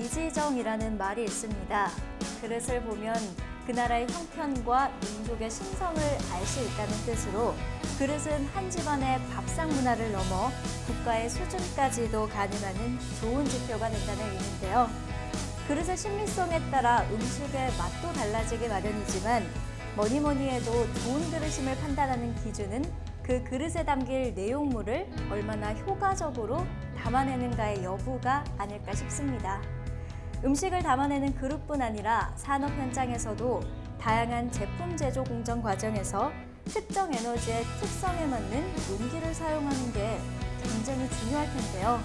위지정이라는 말이 있습니다. 그릇을 보면 그 나라의 형편과 민족의 신성을 알 수 있다는 뜻으로 그릇은 한 집안의 밥상 문화를 넘어 국가의 수준까지도 가늠하는 좋은 지표가 된다는 의미인데요. 그릇의 신미성에 따라 음식의 맛도 달라지기 마련이지만 뭐니 해도 좋은 그릇임을 판단하는 기준은 그 그릇에 담길 내용물을 얼마나 효과적으로 담아내는가의 여부가 아닐까 싶습니다. 음식을 담아내는 그릇뿐 아니라 산업 현장에서도 다양한 제품 제조 공정 과정에서 특정 에너지의 특성에 맞는 용기를 사용하는 게 굉장히 중요할 텐데요.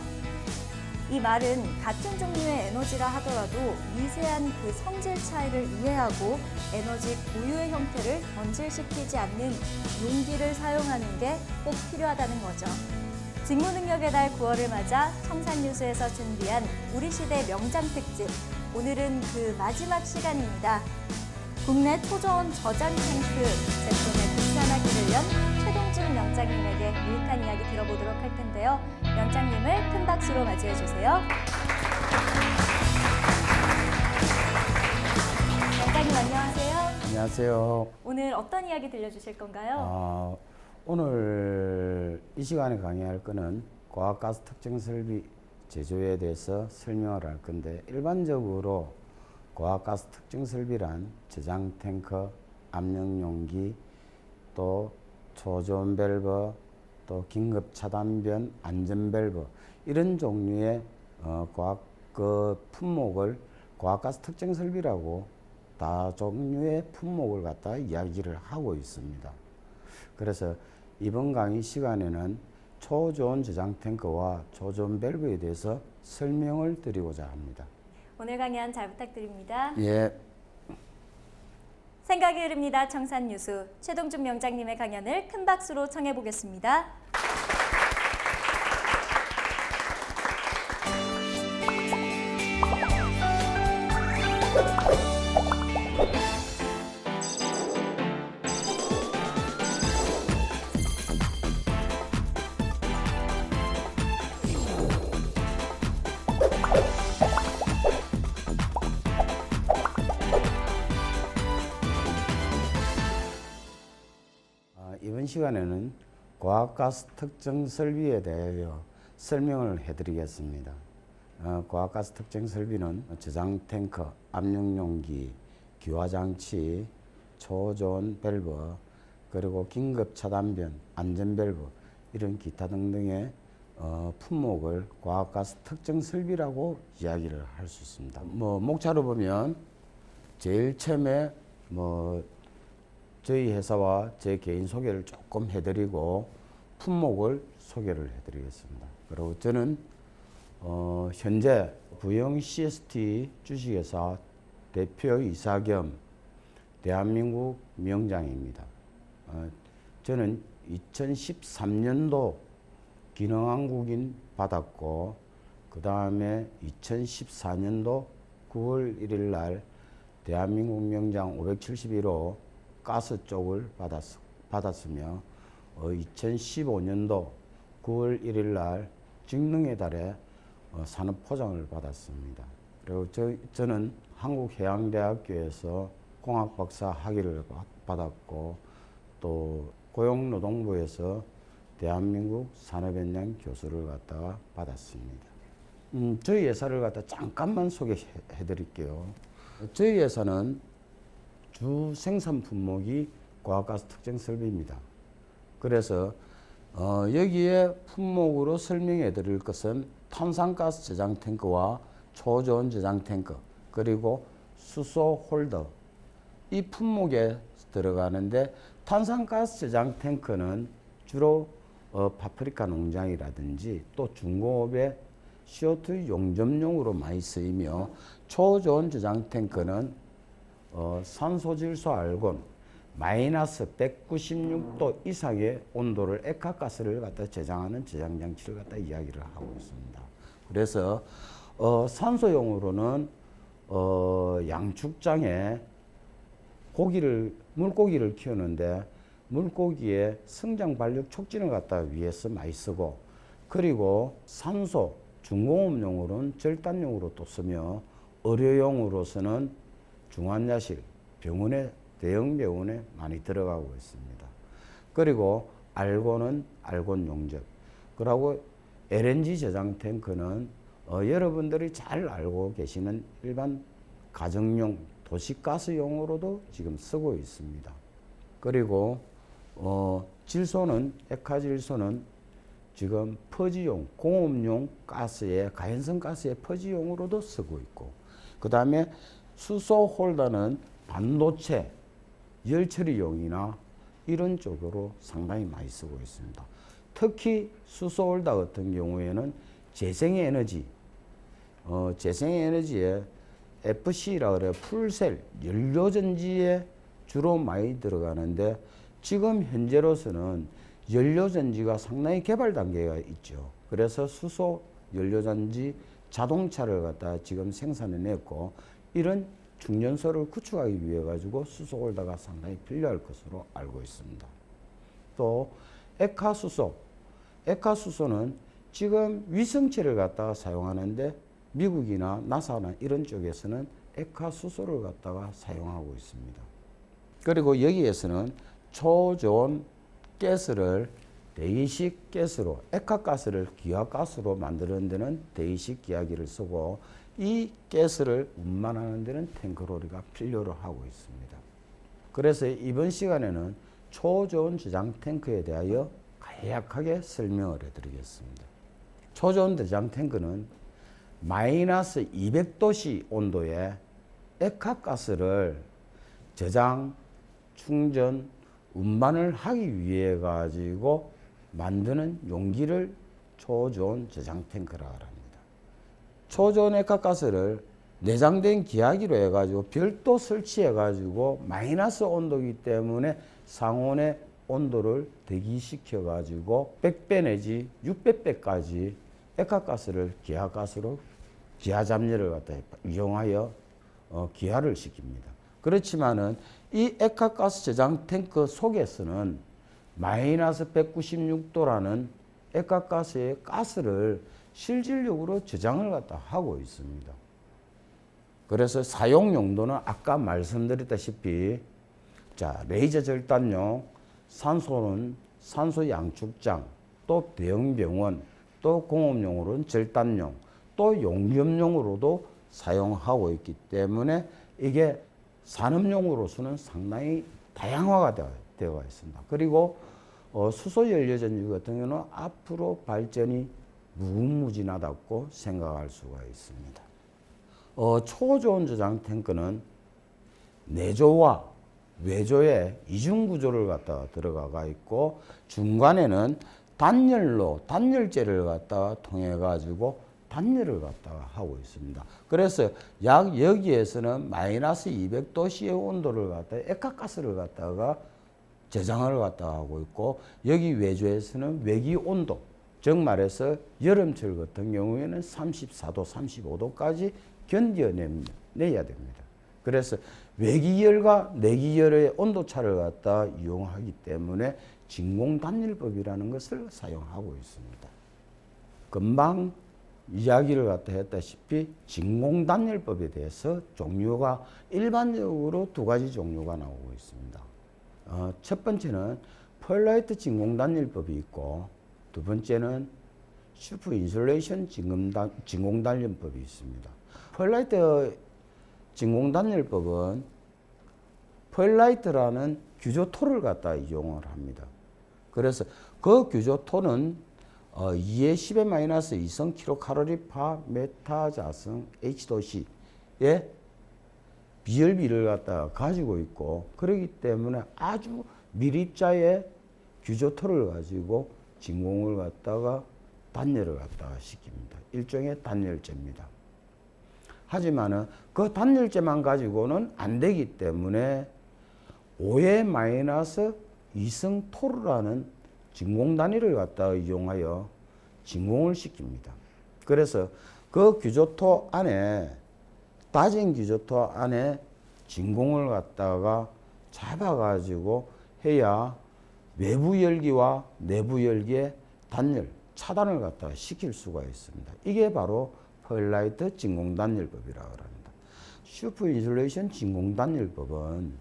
이 말은 같은 종류의 에너지라 하더라도 미세한 그 성질 차이를 이해하고 에너지 고유의 형태를 변질시키지 않는 용기를 사용하는 게 꼭 필요하다는 거죠. 직무능력의 달 9월을 맞아 청산유수에서 준비한 우리 시대 명장 특집. 오늘은 그 마지막 시간입니다. 국내 초저온 저장 탱크 제품의 국산화기를 연 최동준 명장님에게 유익한 이야기 들어보도록 할 텐데요. 명장님을 큰 박수로 맞이해 주세요. 명장님 안녕하세요. 안녕하세요. 오늘 어떤 이야기 들려주실 건가요? 오늘 이 시간에 강의할 거는 고압가스 특정 설비 제조에 대해서 설명을 할 건데, 일반적으로 고압가스 특정 설비란 저장 탱커, 압력 용기, 또 초저온 밸브, 또 긴급 차단변, 안전 밸브, 이런 종류의 품목을 고압가스 특정 설비라고 다 종류의 품목을 갖다 이야기를 하고 있습니다. 그래서 이번 강의 시간에는 초저온 저장 탱크와 초저온 밸브에 대해서 설명을 드리고자 합니다. 오늘 강연 잘 부탁드립니다. 예. 생각이 흐릅니다. 청산유수 최동준 명장님의 강연을 큰 박수로 청해 보겠습니다. 이번 시간에는 고압가스 특정 설비에 대하여 설명을 해드리겠습니다. 고압가스 특정 설비는 저장 탱커, 압력 용기, 기화장치, 초저온 밸브, 그리고 긴급 차단변, 안전 밸브, 이런 기타 등등의 품목을 고압가스 특정 설비라고 이야기를 할 수 있습니다. 목차로 보면 제일 처음에 저희 회사와 제 개인 소개를 조금 해드리고 품목을 소개를 해드리겠습니다. 그리고 저는 현재 부영 CST 주식회사 대표이사 겸 대한민국 명장입니다. 저는 2013년도 기능한국인 받았고, 그 다음에 2014년도 9월 1일 날 대한민국 명장 571호 가스 쪽을 받았으며, 2015년도 9월 1일 날 직능의 달에 산업포장을 받았습니다. 그리고 저는 한국해양대학교에서 공학박사 학위를 받았고, 또 고용노동부에서 대한민국 산업현장 교수를 갖다가 받았습니다. 저희 회사를 갖다 잠깐만 소개해 드릴게요. 저희 회사는 주 생산 품목이 고압가스 특정 설비입니다. 그래서 여기에 품목으로 설명해 드릴 것은 탄산가스 저장 탱크와 초저온 저장 탱크, 그리고 수소 홀더, 이 품목에 들어가는데, 탄산가스 저장 탱크는 주로 파프리카 농장이라든지 또 중공업의 CO2 용접용으로 많이 쓰이며, 초저온 저장 탱크는 산소질소 알곤 마이너스 196도 이상의 온도를 액화가스를 갖다 저장하는 저장 장치를 갖다 이야기를 하고 있습니다. 그래서 산소용으로는 양축장에 물고기를 키우는데 물고기의 성장 발육 촉진을 갖다 위해서 많이 쓰고, 그리고 산소 중공업용으로는 절단용으로 또 쓰며 의료용으로서는 중환자실, 병원에 대형 병원에 많이 들어가고 있습니다. 그리고 알곤은 알곤 용접. 그리고 LNG 저장 탱크는 여러분들이 잘 알고 계시는 일반 가정용 도시가스용으로도 지금 쓰고 있습니다. 그리고 질소는 액화질소는 지금 퍼지용, 공업용 가스에 가연성 가스의 퍼지용으로도 쓰고 있고, 그 다음에 수소 홀더는 반도체, 열처리용이나 이런 쪽으로 상당히 많이 쓰고 있습니다. 특히 수소 홀더 같은 경우에는 재생에너지, 재생에너지에 FC라 그래 풀셀 연료전지에 주로 많이 들어가는데 지금 현재로서는 연료전지가 상당히 개발 단계가 있죠. 그래서 수소 연료전지 자동차를 갖다 지금 생산해 냈고 이런 충전소를 구축하기 위해 가지고 수소 홀더가 상당히 필요할 것으로 알고 있습니다. 또 액화수소는 지금 위성체를 갖다가 사용하는데 미국이나 나사나 이런 쪽에서는 액화수소를 갖다가 사용하고 있습니다. 그리고 여기에서는 초저온 가스를 대기식 가스로 액화가스를 기화가스로 만드는 데는 대기식 기화기를 쓰고 이 가스를 운반하는 데는 탱크로리가 필요로 하고 있습니다. 그래서 이번 시간에는 초저온 저장 탱크에 대하여 간략하게 설명을 해드리겠습니다. 초저온 저장 탱크는 마이너스 200도씨 온도에 액화가스를 저장, 충전, 운반을 하기 위해 가지고 만드는 용기를 초저온 저장 탱크라고 합니다. 초저온 액화가스를 내장된 기화기로 해가지고 별도 설치해가지고 마이너스 온도이기 때문에 상온의 온도를 대기시켜가지고 100배 내지 600배까지 액화가스를 기화가스로 기화잡내를 갖다 이용하여 기화를 시킵니다. 그렇지만은 이 액화가스 저장 탱크 속에서는 마이너스 196도라는 액화가스의 가스를 실질적으로 저장을 갖다 하고 있습니다. 그래서 사용 용도는 아까 말씀드렸다시피 레이저 절단용, 산소는 산소 양축장, 또 대형 병원, 또 공업용으로는 절단용, 또 용접용으로도 사용하고 있기 때문에 이게 산업용으로서는 상당히 다양화가 되어 있습니다. 그리고 수소연료전지 같은 경우는 앞으로 발전이 무궁무진하다고 생각할 수가 있습니다. 초저온 저장 탱크는 내조와 외조의 이중구조를 갖다가 들어가 있고 중간에는 단열재를 갖다가 통해 가지고 단열을 갖다가 하고 있습니다. 그래서 여기에서는 마이너스 200도씨의 온도를 갖다가 액화가스를 갖다가 저장을 갖다가 하고 있고 여기 외조에서는 외기 온도, 즉 말해서 여름철 같은 경우에는 34도, 35도까지 견뎌내야 됩니다. 그래서 외기열과 내기열의 온도차를 갖다 이용하기 때문에 진공단열법이라는 것을 사용하고 있습니다. 금방 이야기를 갖다 했다시피 진공단열법에 대해서 종류가 일반적으로 두 가지 종류가 나오고 있습니다. 첫 번째는 펄라이트 진공단열법이 있고 두 번째는 슈프 인슐레이션 진공단열법이 있습니다. 펄라이트 진공단열법은 펄라이트라는 규조토를 갖다 이용을 합니다. 그래서 그 규조토는 2의 10의 마이너스 2성 킬로칼로리 파 메타자성 H도시의 비열비를 갖다가 가지고 있고 그렇기 때문에 아주 밀입자의 규조토를 가지고 진공을 갖다가 단열을 갖다가 시킵니다. 일종의 단열재입니다. 하지만은 그 단열재만 가지고는 안 되기 때문에 5의 마이너스 2성 토르라는 진공단위를 갖다가 이용하여 진공을 시킵니다. 그래서 그 규조토 안에 다진 규조토 안에 진공을 갖다가 잡아가지고 해야 외부 열기와 내부 열기의 단열, 차단을 갖다 시킬 수가 있습니다. 이게 바로 퍼라이트 진공단열법이라고 합니다. 슈퍼인슐레이션 진공단열법은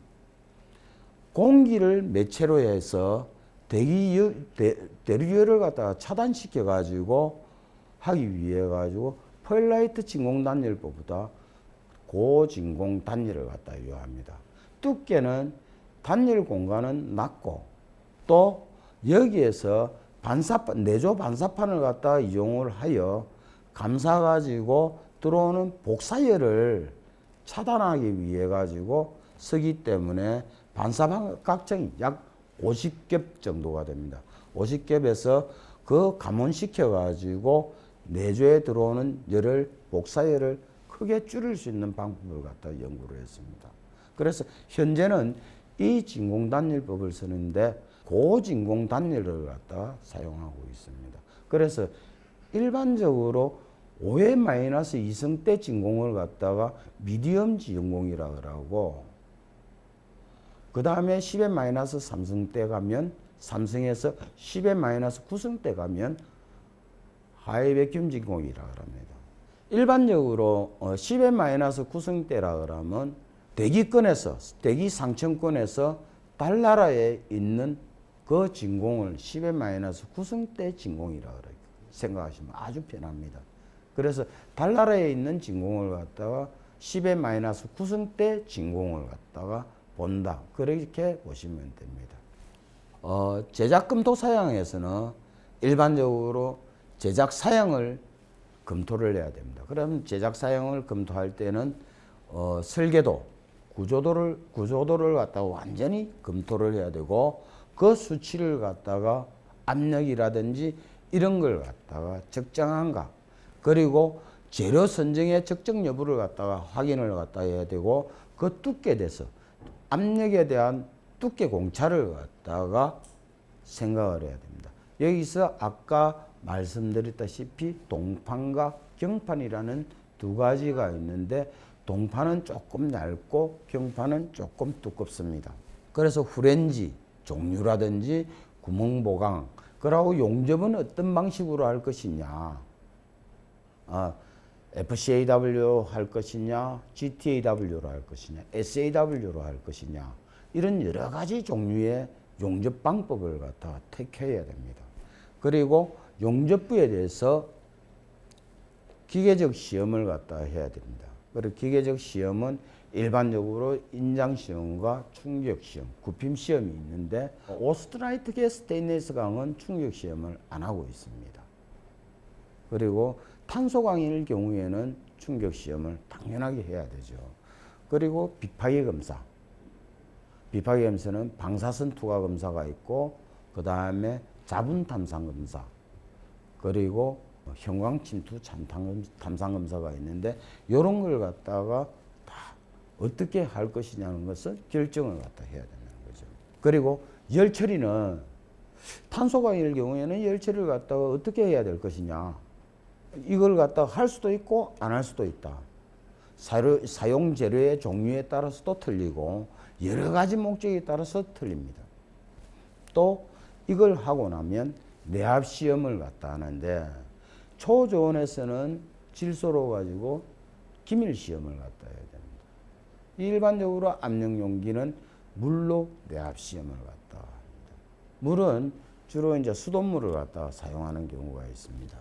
공기를 매체로 해서 대류열을 갖다가 차단시켜 가지고 하기 위해 가지고 퍼라이트 진공단열법보다 고진공 단열을 갖다 이용합니다. 두께는 단열 공간은 낮고 또 여기에서 내조 반사판을 갖다 이용을 하여 감싸 가지고 들어오는 복사열을 차단하기 위해 가지고 쓰기 때문에 반사판 각정이 약 50겹 정도가 됩니다. 50겹에서 그 감온시켜 가지고 내조에 들어오는 열을 복사열을 크게 줄일 수 있는 방법을 갖다 연구를 했습니다. 그래서 현재는 이 진공단열법을 쓰는데 고진공단열을 갖다 사용하고 있습니다. 그래서 일반적으로 5회-2승대 진공을 갖다가 미디엄 진공이라고 하고, 그 다음에 10회-3승대 가면 3승에서 10회-9승대 가면 하이백큐um 진공이라고 합니다. 일반적으로 10회-9승대라 그러면 대기 상층권에서 달나라에 있는 그 진공을 10회-9승대 진공이라고 생각하시면 아주 편합니다. 그래서 달나라에 있는 진공을 갖다가 10회-9승대 진공을 갖다가 본다. 그렇게 보시면 됩니다. 제작 검토 사양에서는 일반적으로 제작 사양을 검토를 해야 됩니다. 그럼 제작 사양을 검토할 때는 설계도, 구조도를 갖다가 완전히 검토를 해야 되고, 그 수치를 갖다가 압력이라든지 이런 걸 갖다가 적정한가, 그리고 재료 선정의 적정 여부를 갖다가 확인을 갖다 해야 되고, 그 두께에 대해서 압력에 대한 두께 공차를 갖다가 생각을 해야 됩니다. 여기서 아까 말씀드렸다시피 동판과 경판이라는 두 가지가 있는데, 동판은 조금 얇고 경판은 조금 두껍습니다. 그래서 후렌지 종류라든지 구멍 보강, 그러고 용접은 어떤 방식으로 할 것이냐, FCAW 할 것이냐, GTAW로 할 것이냐, SAW로 할 것이냐, 이런 여러 가지 종류의 용접 방법을 갖다가 택해야 됩니다. 그리고 용접부에 대해서 기계적 시험을 갖다 해야 됩니다. 그리고 기계적 시험은 일반적으로 인장 시험과 충격 시험, 굽힘 시험이 있는데, 오스트라이트계 스테인리스 강은 충격 시험을 안 하고 있습니다. 그리고 탄소광일 경우에는 충격 시험을 당연하게 해야 되죠. 그리고 비파기 검사. 비파기 검사는 방사선 투과 검사가 있고, 그 다음에 자분 탐상 검사, 그리고 형광 침투 탐상 검사가 있는데, 이런 걸 갖다가 다 어떻게 할 것이냐는 것을 결정을 갖다 해야 된다는 거죠. 그리고 열 처리는 탄소광일 경우에는 열 처리를 갖다가 어떻게 해야 될 것이냐, 이걸 갖다가 할 수도 있고 안 할 수도 있다. 사용 재료의 종류에 따라서도 틀리고 여러 가지 목적에 따라서 틀립니다. 또 이걸 하고 나면 내압 시험을 갖다 하는데, 초저온에서는 질소로 가지고 기밀 시험을 갖다 해야 됩니다. 일반적으로 압력 용기는 물로 내압 시험을 갖다 합니다. 물은 주로 이제 수돗물을 갖다 사용하는 경우가 있습니다.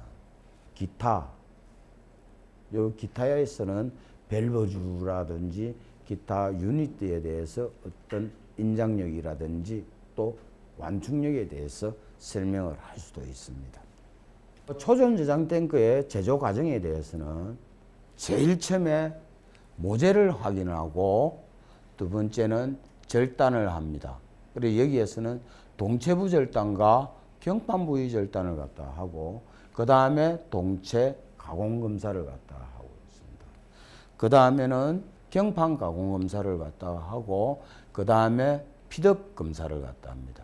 기타에서는 밸브주라든지 기타 유닛에 대해서 어떤 인장력이라든지 또 완충력에 대해서 설명을 할 수도 있습니다. 초전 저장 탱크의 제조 과정에 대해서는 제일 처음에 모재를 확인하고, 두 번째는 절단을 합니다. 그리고 여기에서는 동체부 절단과 경판 부위 절단을 갖다 하고, 그 다음에 동체 가공 검사를 갖다 하고 있습니다. 그 다음에는 경판 가공 검사를 갖다 하고, 그 다음에 피덥 검사를 갖다 합니다.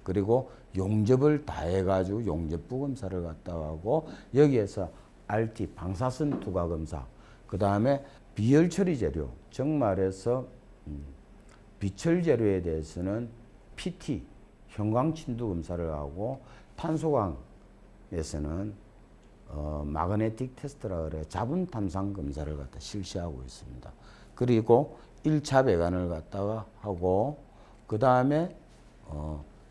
그리고 용접을 다 해가지고 용접부 검사를 갖다 하고, 여기에서 RT 방사선 투과 검사, 그 다음에 비열 처리 재료, 즉 말해서 비철 재료에 대해서는 PT 형광 침투 검사를 하고, 탄소광 기능상에서는 마그네틱 테스트라 그래 자분 탐상 검사를 갖다 실시하고 있습니다. 그리고 1차 배관을 갖다가 하고 그 다음에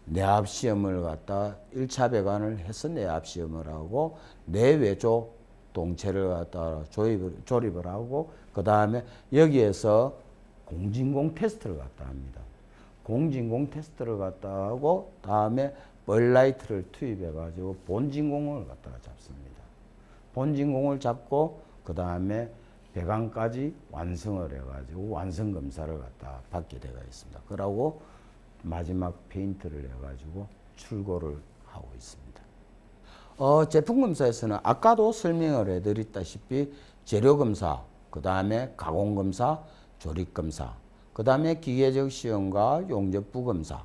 내압 시험을 갖다 1차 배관을 해서 내압 시험을 하고 내외조 동체를 갖다 조립을 하고 그 다음에 여기에서 공진공 테스트를 갖다 합니다. 공진공 테스트를 갖다 하고 다음에 벌라이트를 투입해 가지고 본진공을 갖다가 잡습니다. 본진공을 잡고 그 다음에 배관까지 완성을 해 가지고 완성 검사를 갖다 받게 되어 있습니다. 그러고 마지막 페인트를 해 가지고 출고를 하고 있습니다. 제품 검사에서는 아까도 설명을 해 드렸다시피 재료 검사, 그 다음에 가공 검사, 조립 검사, 그 다음에 기계적 시험과 용접부 검사,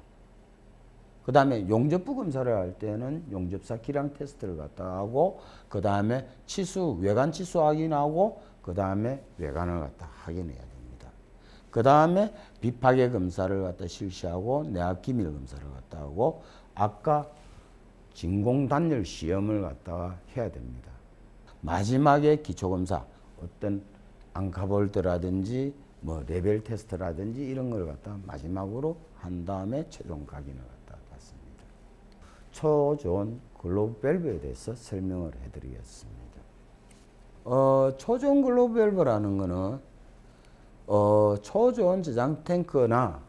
그 다음에 용접부 검사를 할 때는 용접사 기량 테스트를 갖다 하고 그 다음에 치수, 외관 치수 확인하고 그 다음에 외관을 갖다 확인해야 됩니다. 그 다음에 비파괴 검사를 갖다 실시하고 내압 기밀 검사를 갖다 하고 아까 진공 단열 시험을 갖다가 해야 됩니다. 마지막에 기초 검사, 어떤 앙카볼트라든지 뭐 레벨 테스트라든지 이런 걸 갖다 마지막으로 한 다음에 최종 각인을 갖다 받습니다. 초저온 글로브 밸브에 대해서 설명을 해드리겠습니다. 초저온 글로브 밸브라는 거는 초저온 저장 탱크나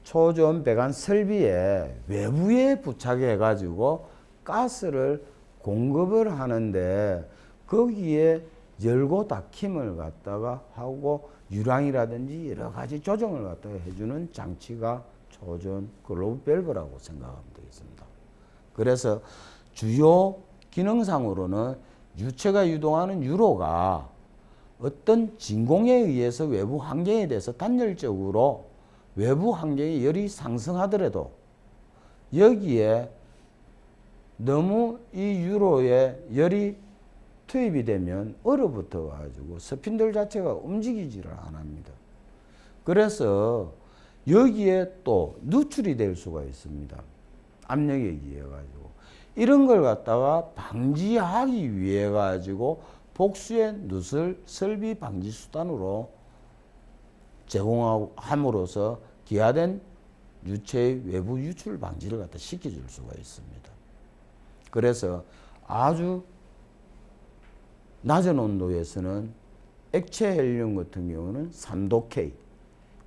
초저온 배관 설비의 외부에 부착해 가지고 가스를 공급을 하는데 거기에 열고 닫힘을 갖다가 하고 유량이라든지 여러 가지 조정을 갖다가 해주는 장치가 초저온 글로브 밸브라고 생각하면 되겠습니다. 그래서 주요 기능상으로는 유체가 유동하는 유로가 어떤 진공에 의해서 외부 환경에 대해서 단열적으로 외부 환경의 열이 상승하더라도 여기에 너무 이 유로에 열이 투입이 되면 얼어붙어 가지고 스핀들 자체가 움직이지를 안 합니다. 그래서 여기에 또 누출이 될 수가 있습니다. 압력에 의해 가지고 이런 걸 갖다가 방지하기 위해 가지고 복수의 누설 설비 방지 수단으로 제공함으로써 기하된 유체의 외부 유출 방지를 갖다 시켜줄 수가 있습니다. 그래서 아주 낮은 온도에서는 액체 헬륨 같은 경우는 3도 K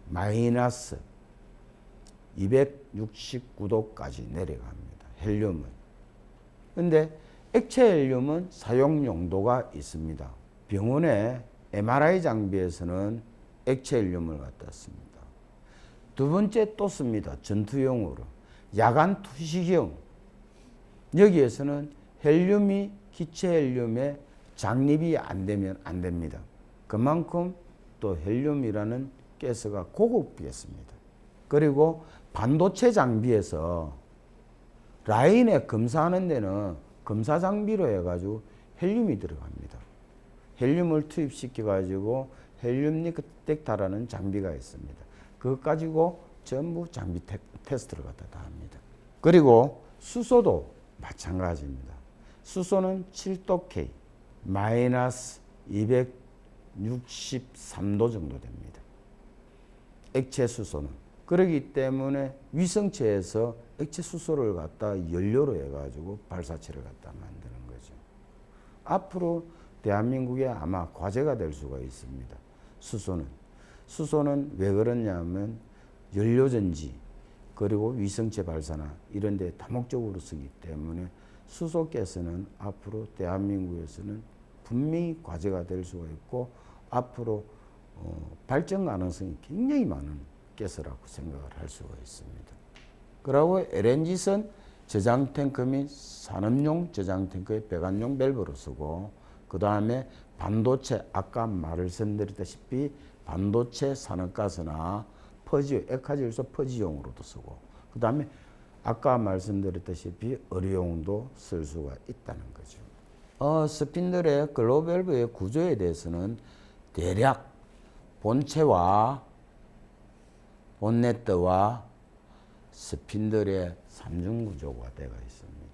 마이너스 269도까지 내려갑니다. 헬륨은. 근데 액체 헬륨은 사용 용도가 있습니다. 병원의 MRI 장비에서는 액체 헬륨을 갖다 씁니다. 두 번째 또 씁니다. 전투용으로. 야간 투식용. 여기에서는 헬륨이 기체 헬륨에 장립이 안 되면 안 됩니다. 그만큼 또 헬륨이라는 가스가 고급이겠습니다. 그리고 반도체 장비에서 라인에 검사하는 데는 검사 장비로 해가지고 헬륨이 들어갑니다. 헬륨을 투입시켜가지고 헬륨 디텍터라는 장비가 있습니다. 그것 가지고 전부 장비 테스트를 갖다 다 합니다. 그리고 수소도 마찬가지입니다. 수소는 7도 K 마이너스 263도 정도 됩니다. 액체 수소는. 그렇기 때문에 위성체에서 액체 수소를 갖다 연료로 해가지고 발사체를 갖다 만드는 거죠. 앞으로 대한민국에 아마 과제가 될 수가 있습니다. 수소는 왜 그러냐면 연료전지 그리고 위성체 발사나 이런 데 다목적으로 쓰기 때문에 수소가스는 앞으로 대한민국에서는 분명히 과제가 될 수가 있고 앞으로 발전 가능성이 굉장히 많은 가스라고 생각을 할 수가 있습니다. 그리고 LNG선 저장 탱크 및 산업용 저장 탱크의 배관용 밸브로 쓰고 그 다음에 반도체 아까 말씀드렸다시피 반도체 산업가스나 퍼지 액화질소 퍼지용으로도 쓰고 그 다음에 아까 말씀드렸다시피 의료용도 쓸 수가 있다는 거죠. 스핀들의 글로브 밸브의 구조에 대해서는 대략 본체와 본네트와 스핀들의 3중 구조가 되어 있습니다.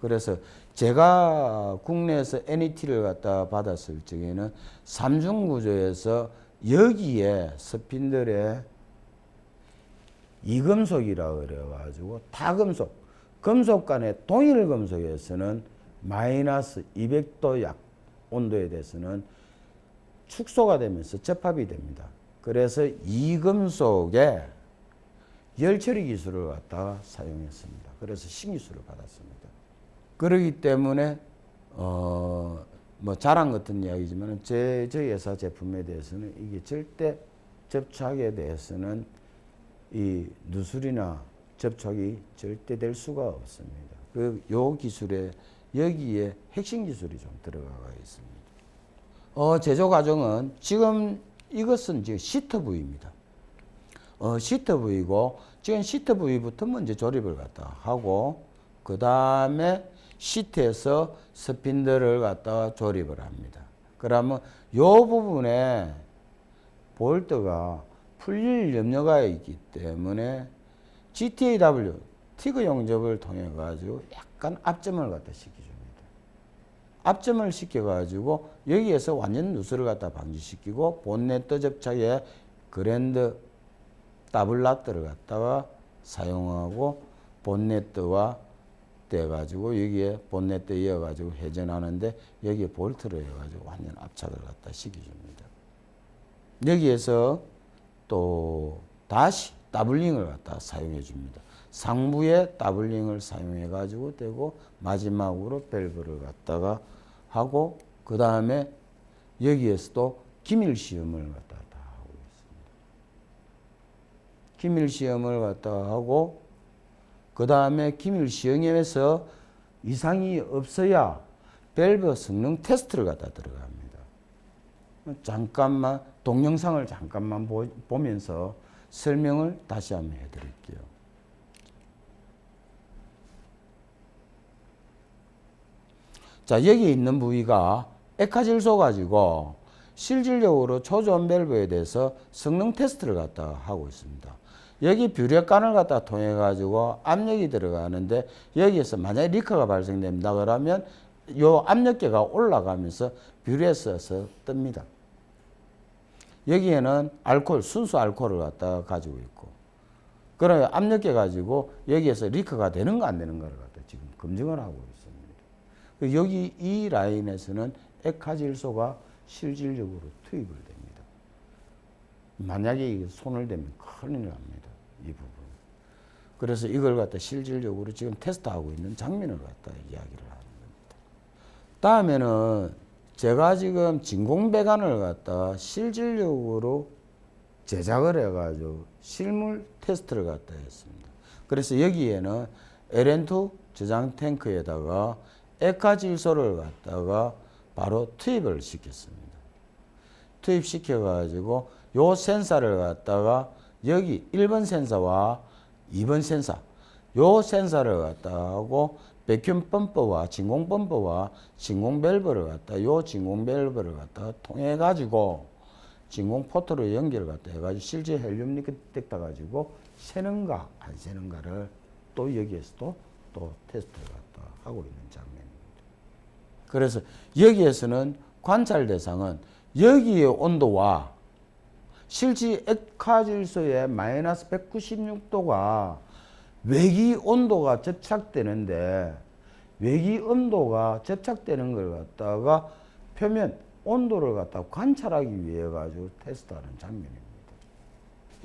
그래서 제가 국내에서 NET를 갖다 받았을 적에는 삼중 구조에서 여기에 스핀들의 이금속이라 그래가지고 다금속, 금속 간의 동일 금속에서는 마이너스 200도 약 온도에 대해서는 축소가 되면서 접합이 됩니다. 그래서 이금속에 열처리 기술을 갖다가 사용했습니다. 그래서 신기술을 받았습니다. 그렇기 때문에 뭐 자랑 같은 이야기지만 저희 회사 제품에 대해서는 이게 절대 접착에 대해서는 이 누설이나 접촉이 절대 될 수가 없습니다. 요 기술에 여기에 핵심 기술이 좀 들어가 있습니다. 제조 과정은 지금 이것은 지금 시트 부위입니다. 시트 부위고 지금 시트 부위부터 먼저 조립을 갖다 하고 그 다음에 시트에서 스핀들을 갖다가 조립을 합니다. 그러면 요 부분에 볼트가 풀릴 염려가 있기 때문에 GTAW 티그 용접을 통해 가지고 약간 압점을 갖다 시켜줍니다. 압점을 시켜 가지고 여기에서 완전 누설을 갖다 방지시키고 본네트 접착에 그랜드 더블 나트를 갖다가 사용하고 본네트와 떼 가지고 여기에 본네트 이어 가지고 회전하는데 여기에 볼트를 해 가지고 완전 압착을 갖다 시켜줍니다. 여기에서 또 다시 더블링을 갖다 사용해 줍니다. 상부에 더블링을 사용해 가지고 되고 마지막으로 밸브를 갖다가 하고 그 다음에 여기에서도 기밀 시험을 갖다가 다 하고 있습니다. 기밀 시험을 갖다가 하고 그 다음에 기밀 시험에서 이상이 없어야 밸브 성능 테스트를 갖다 들어갑니다. 잠깐만 동영상을 잠깐만 보면서 설명을 다시 한번 해드릴게요. 자, 여기 있는 부위가 액화질소 가지고 실질적으로 초저온 밸브에 대해서 성능 테스트를 갖다 하고 있습니다. 여기 뷰렉관을 갖다 통해 가지고 압력이 들어가는데 여기에서 만약에 리커가 발생됩니다. 그러면 요 압력계가 올라가면서 뷰레스에서 뜹니다. 여기에는 알코올, 순수 알코올을 갖다가 가지고 있고, 그러면 압력계 가지고 여기에서 리커가 되는가 안 되는가를 갖다 지금 검증을 하고 있습니다. 여기 이 라인에서는 액화질소가 실질적으로 투입을 됩니다. 만약에 손을 대면 큰일 납니다. 이 부분. 그래서 이걸 갖다 실질적으로 지금 테스트하고 있는 장면을 갖다 이야기를 하는 겁니다. 다음에는 제가 지금 진공배관을 갖다 실질적으로 제작을 해가지고 실물 테스트를 갖다 했습니다. 그래서 여기에는 LN2 저장 탱크에다가 액화질소를 갖다가 바로 투입을 시켰습니다. 투입시켜가지고 요 센서를 갖다가 여기 1번 센서와 2번 센서, 요 센서를 갖다가 하고 백큐um 펌프와 진공 펌프와 진공 밸브를 갖다 요 진공 밸브를 갖다 통해 가지고 진공 포트로 연결을 갖다 해가지고 실제 헬륨 detector 가지고 새는가 안 새는가를 또 여기에서도 또 테스트를 갖다 하고 있는 장면입니다. 그래서 여기에서는 관찰 대상은 여기의 온도와 실제 액화질소의 마이너스 196도가 외기 온도가 접착되는데 외기 온도가 접착되는 걸 갖다가 표면 온도를 갖다 관찰하기 위해 가지고 테스트하는 장면입니다.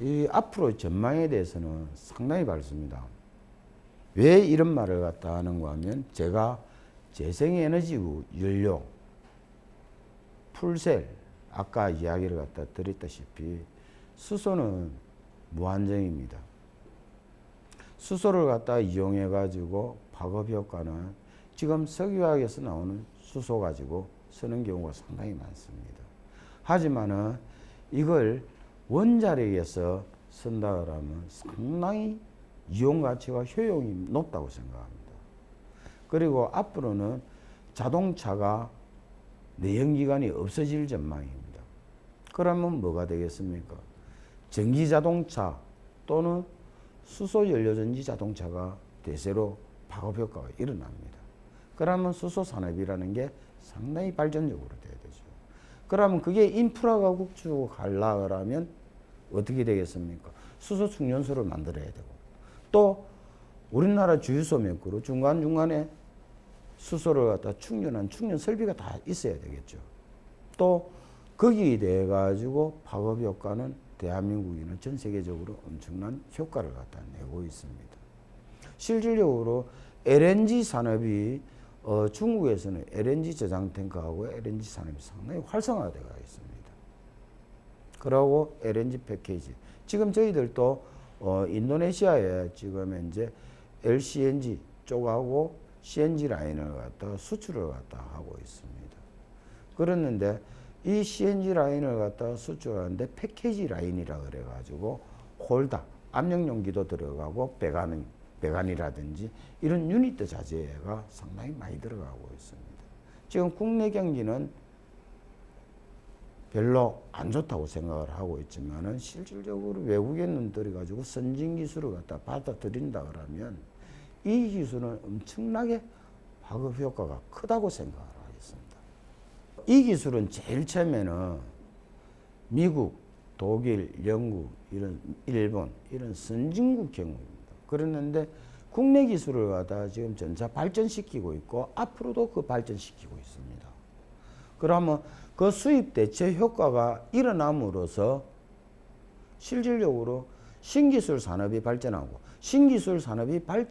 이 앞으로 전망에 대해서는 상당히 밝습니다. 왜 이런 말을 갖다 하는가 하면 제가 재생에너지 연료, 풀셀, 아까 이야기를 갖다 드렸다시피 수소는 무한정입니다. 수소를 갖다 이용해 가지고 파급 효과는 지금 석유화학에서 나오는 수소 가지고 쓰는 경우가 상당히 많습니다. 하지만은 이걸 원자력에서 쓴다 그러면 상당히 이용 가치가 효용이 높다고 생각합니다. 그리고 앞으로는 자동차가 내연기관이 없어질 전망입니다. 그러면 뭐가 되겠습니까? 전기 자동차 또는 수소 연료전지 자동차가 대세로 파급 효과가 일어납니다. 그러면 수소 산업이라는 게 상당히 발전적으로 돼야 되죠. 그러면 그게 인프라가 구축하려 그러면 어떻게 되겠습니까? 수소 충전소를 만들어야 되고, 또 우리나라 주유소 몇 그루 중간중간에 수소를 갖다 충전한 충전 설비가 다 있어야 되겠죠. 또 거기에 대해 가지고 파급 효과는 대한민국이나 전 세계적으로 엄청난 효과를 갖다 내고 있습니다. 실질적으로 LNG 산업이 중국에서는 LNG 저장 탱크하고 LNG 산업이 상당히 활성화되어 있습니다. 그리고 LNG 패키지. 지금 저희들도 인도네시아에 지금 현재 LCNG 쪽하고 CNG 라인을 갖다가 수출을 갖다 하고 있습니다. 그랬는데 이 CNG 라인을 갖다가 수출하는데 패키지 라인이라 그래가지고 홀더, 압력용기도 들어가고 배관이라든지 이런 유닛 자재가 상당히 많이 들어가고 있습니다. 지금 국내 경기는 별로 안 좋다고 생각을 하고 있지만은 실질적으로 외국의 눈들이 가지고 선진 기술을 갖다 받아들인다 그러면 이 기술은 엄청나게 파급 효과가 크다고 생각을 하겠습니다. 이 기술은 제일 처음에는 미국, 독일, 영국, 이런 일본, 이런 선진국 경우입니다. 그랬는데 국내 기술을 갖다 지금 전차 발전시키고 있고 앞으로도 그 발전시키고 있습니다. 그러면 그 수입 대체 효과가 일어남으로써 실질적으로 신기술 산업이 발전하고 신기술 산업이 발전